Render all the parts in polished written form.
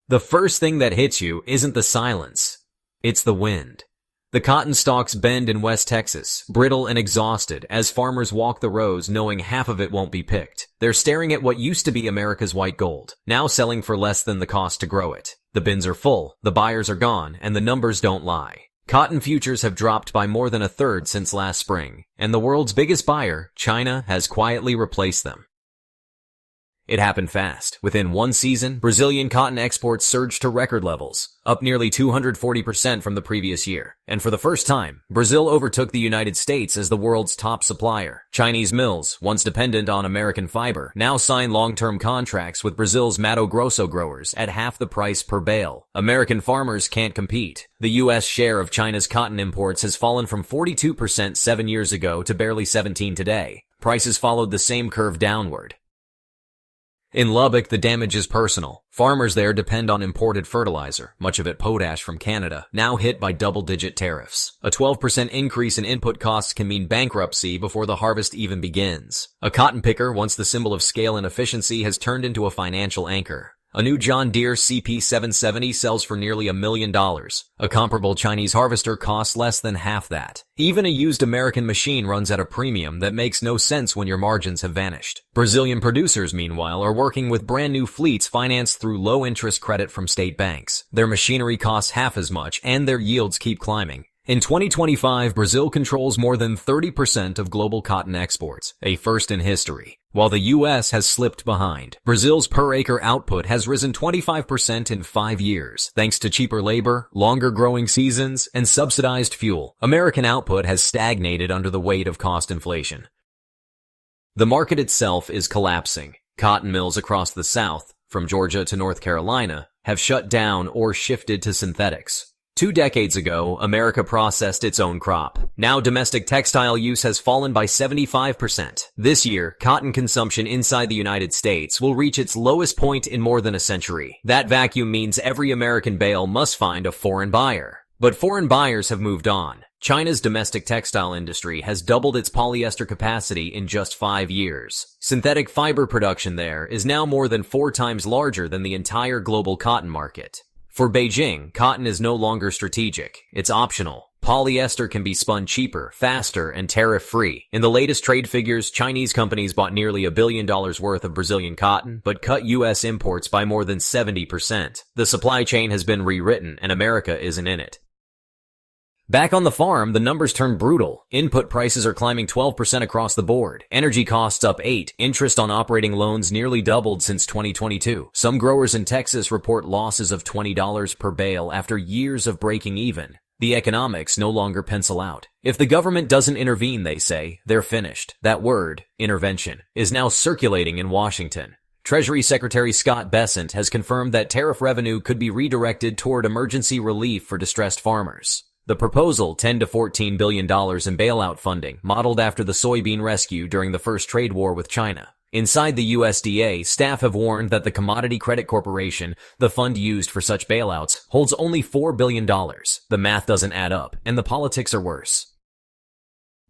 The first thing that hits you isn't the silence. It's the wind. The cotton stalks bend in West Texas, brittle and exhausted, as farmers walk the rows knowing half of it won't be picked. They're staring at what used to be America's white gold, now selling for less than the cost to grow it. The bins are full, the buyers are gone, and the numbers don't lie. Cotton futures have dropped by more than a third since last spring, and the world's biggest buyer, China, has quietly replaced them. It happened fast. Within one season, Brazilian cotton exports surged to record levels, up nearly 240% from the previous year. And for the first time, Brazil overtook the United States as the world's top supplier. Chinese mills, once dependent on American fiber, now sign long-term contracts with Brazil's Mato Grosso growers at half the price per bale. American farmers can't compete. The U.S. share of China's cotton imports has fallen from 42% 7 years ago to barely 17% today. Prices followed the same curve downward. In Lubbock, the damage is personal. Farmers there depend on imported fertilizer, much of it potash from Canada, now hit by double-digit tariffs. A 12% increase in input costs can mean bankruptcy before the harvest even begins. A cotton picker, once the symbol of scale and efficiency, has turned into a financial anchor. A new John Deere CP770 sells for nearly $1 million. A comparable Chinese harvester costs less than half that. Even a used American machine runs at a premium that makes no sense when your margins have vanished. Brazilian producers, meanwhile, are working with brand new fleets financed through low-interest credit from state banks. Their machinery costs half as much, and their yields keep climbing. In 2025, Brazil controls more than 30% of global cotton exports, a first in history. While the U.S. has slipped behind, Brazil's per-acre output has risen 25% in 5 years, thanks to cheaper labor, longer growing seasons, and subsidized fuel. American output has stagnated under the weight of cost inflation. The market itself is collapsing. Cotton mills across the South, from Georgia to North Carolina, have shut down or shifted to synthetics. 2 decades ago, America processed its own crop. Now domestic textile use has fallen by 75%. This year, cotton consumption inside the United States will reach its lowest point in more than a century. That vacuum means every American bale must find a foreign buyer. But foreign buyers have moved on. China's domestic textile industry has doubled its polyester capacity in just 5 years. Synthetic fiber production there is now more than 4 times larger than the entire global cotton market. For Beijing, cotton is no longer strategic. It's optional. Polyester can be spun cheaper, faster, and tariff-free. In the latest trade figures, Chinese companies bought nearly $1 billion worth of Brazilian cotton, but cut U.S. imports by more than 70%. The supply chain has been rewritten, and America isn't in it. Back on the farm, the numbers turn brutal. Input prices are climbing 12% across the board. Energy costs up 8%. Interest on operating loans nearly doubled since 2022. Some growers in Texas report losses of $20 per bale after years of breaking even. The economics no longer pencil out. If the government doesn't intervene, they say, they're finished. That word, intervention, is now circulating in Washington. Treasury Secretary Scott Bessent has confirmed that tariff revenue could be redirected toward emergency relief for distressed farmers. The proposal, $10 to $14 billion in bailout funding, modeled after the soybean rescue during the first trade war with China. Inside the USDA, staff have warned that the Commodity Credit Corporation, the fund used for such bailouts, holds only $4 billion. The math doesn't add up, and the politics are worse.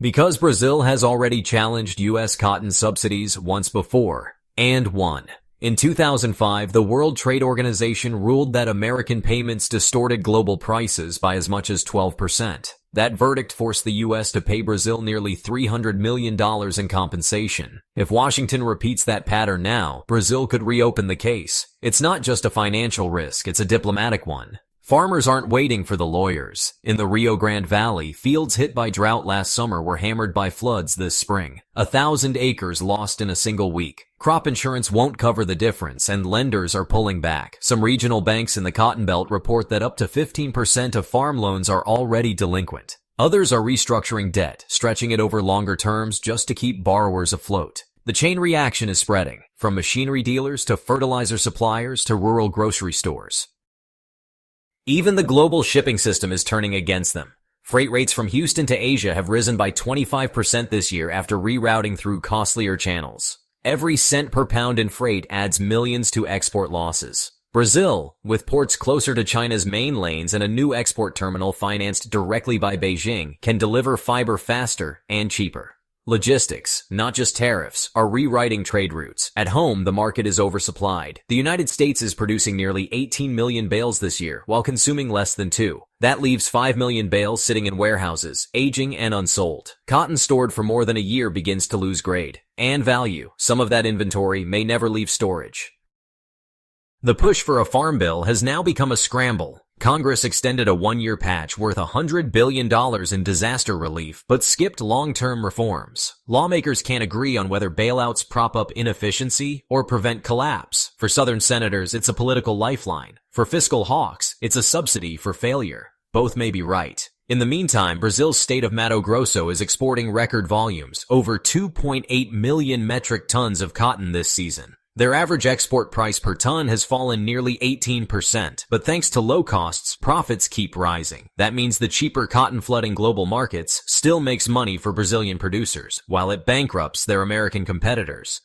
Because Brazil has already challenged U.S. cotton subsidies once before, and won. In 2005, the World Trade Organization ruled that American payments distorted global prices by as much as 12%. That verdict forced the U.S. to pay Brazil nearly $300 million in compensation. If Washington repeats that pattern now, Brazil could reopen the case. It's not just a financial risk, it's a diplomatic one. Farmers aren't waiting for the lawyers. In the Rio Grande Valley, fields hit by drought last summer were hammered by floods this spring. 1,000 acres lost in a single week. Crop insurance won't cover the difference, and lenders are pulling back. Some regional banks in the Cotton Belt report that up to 15% of farm loans are already delinquent. Others are restructuring debt, stretching it over longer terms just to keep borrowers afloat. The chain reaction is spreading, from machinery dealers to fertilizer suppliers to rural grocery stores. Even the global shipping system is turning against them. Freight rates from Houston to Asia have risen by 25% this year after rerouting through costlier channels. Every cent per pound in freight adds millions to export losses. Brazil, with ports closer to China's main lanes and a new export terminal financed directly by Beijing, can deliver fiber faster and cheaper. Logistics, not just tariffs, are rewriting trade routes. At home, the market is oversupplied. The United States is producing nearly 18 million bales this year, while consuming less than 2. That leaves 5 million bales sitting in warehouses, aging and unsold. Cotton stored for more than a year begins to lose grade and value. Some of that inventory may never leave storage. The push for a farm bill has now become a scramble. Congress extended a one-year patch worth $100 billion in disaster relief, but skipped long-term reforms. Lawmakers can't agree on whether bailouts prop up inefficiency or prevent collapse. For Southern senators, it's a political lifeline. For fiscal hawks, it's a subsidy for failure. Both may be right. In the meantime, Brazil's state of Mato Grosso is exporting record volumes, over 2.8 million metric tons of cotton this season. Their average export price per ton has fallen nearly 18%, but thanks to low costs, profits keep rising. That means the cheaper cotton flooding global markets still makes money for Brazilian producers, while it bankrupts their American competitors.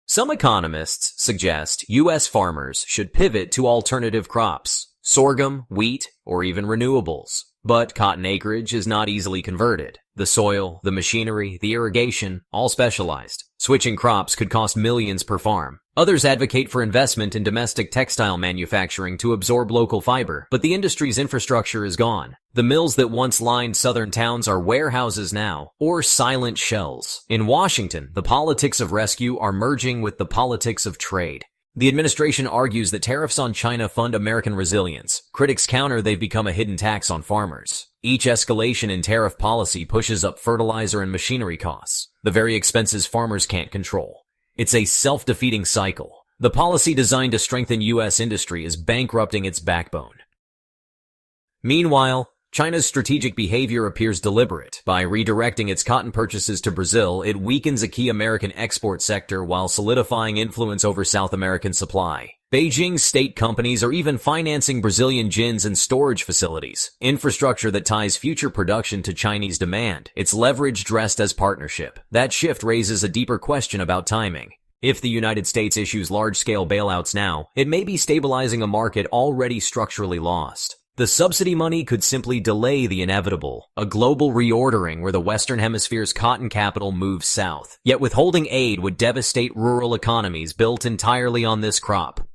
Some economists suggest U.S. farmers should pivot to alternative crops, sorghum, wheat, or even renewables. But cotton acreage is not easily converted. The soil, the machinery, the irrigation, all specialized. Switching crops could cost millions per farm. Others advocate for investment in domestic textile manufacturing to absorb local fiber, but the industry's infrastructure is gone. The mills that once lined southern towns are warehouses now, or silent shells. In Washington, the politics of rescue are merging with the politics of trade. The administration argues that tariffs on China fund American resilience. Critics counter they've become a hidden tax on farmers. Each escalation in tariff policy pushes up fertilizer and machinery costs, the very expenses farmers can't control. It's a self-defeating cycle. The policy designed to strengthen U.S. industry is bankrupting its backbone. Meanwhile, China's strategic behavior appears deliberate. By redirecting its cotton purchases to Brazil, it weakens a key American export sector while solidifying influence over South American supply. Beijing's state companies are even financing Brazilian gins and storage facilities, infrastructure that ties future production to Chinese demand. It's leverage dressed as partnership. That shift raises a deeper question about timing. If the United States issues large-scale bailouts now, it may be stabilizing a market already structurally lost. The subsidy money could simply delay the inevitable, a global reordering where the Western Hemisphere's cotton capital moves south. Yet withholding aid would devastate rural economies built entirely on this crop.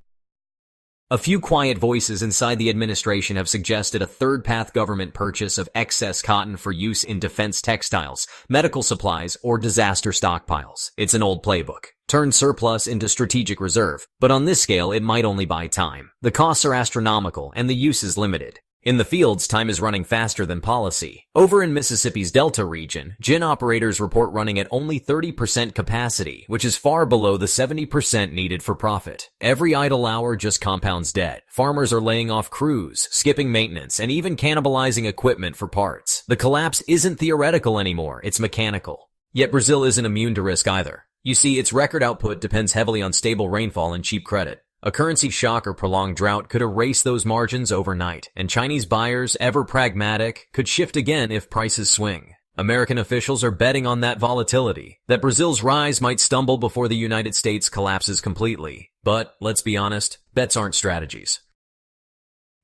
A few quiet voices inside the administration have suggested a third-path government purchase of excess cotton for use in defense textiles, medical supplies, or disaster stockpiles. It's an old playbook. Turn surplus into strategic reserve, but on this scale it might only buy time. The costs are astronomical and the use is limited. In the fields, time is running faster than policy. Over in Mississippi's Delta region, gin operators report running at only 30% capacity, which is far below the 70% needed for profit. Every idle hour just compounds debt. Farmers are laying off crews, skipping maintenance, and even cannibalizing equipment for parts. The collapse isn't theoretical anymore, it's mechanical. Yet Brazil isn't immune to risk either. You see, its record output depends heavily on stable rainfall and cheap credit. A currency shock or prolonged drought could erase those margins overnight, and Chinese buyers, ever pragmatic, could shift again if prices swing. American officials are betting on that volatility, that Brazil's rise might stumble before the United States collapses completely. But, let's be honest, bets aren't strategies.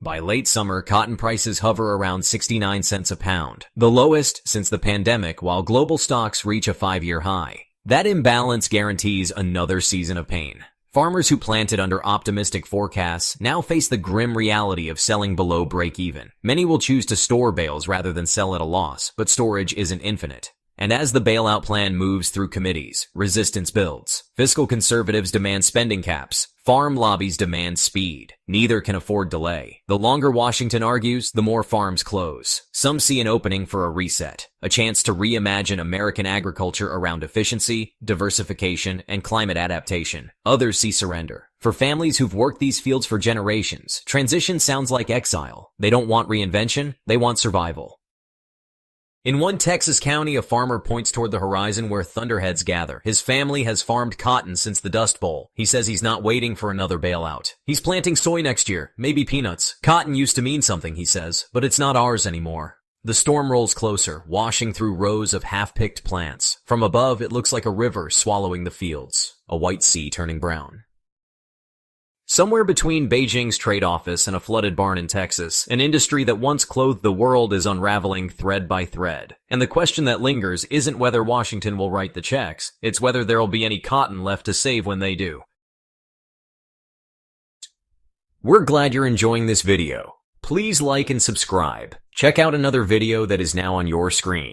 By late summer, cotton prices hover around 69 cents a pound, the lowest since the pandemic, while global stocks reach a 5-year high. That imbalance guarantees another season of pain. Farmers who planted under optimistic forecasts now face the grim reality of selling below break-even. Many will choose to store bales rather than sell at a loss, but storage isn't infinite. And as the bailout plan moves through committees, resistance builds. Fiscal conservatives demand spending caps. Farm lobbies demand speed. Neither can afford delay. The longer Washington argues, the more farms close. Some see an opening for a reset, a chance to reimagine American agriculture around efficiency, diversification, and climate adaptation. Others see surrender. For families who've worked these fields for generations, transition sounds like exile. They don't want reinvention, they want survival. In one Texas county, a farmer points toward the horizon where thunderheads gather. His family has farmed cotton since the Dust Bowl. He says he's not waiting for another bailout. He's planting soy next year, maybe peanuts. Cotton used to mean something, he says, but it's not ours anymore. The storm rolls closer, washing through rows of half-picked plants. From above, it looks like a river swallowing the fields, a white sea turning brown. Somewhere between Beijing's trade office and a flooded barn in Texas, an industry that once clothed the world is unraveling thread by thread. And the question that lingers isn't whether Washington will write the checks, it's whether there'll be any cotton left to save when they do. We're glad you're enjoying this video. Please like and subscribe. Check out another video that is now on your screen.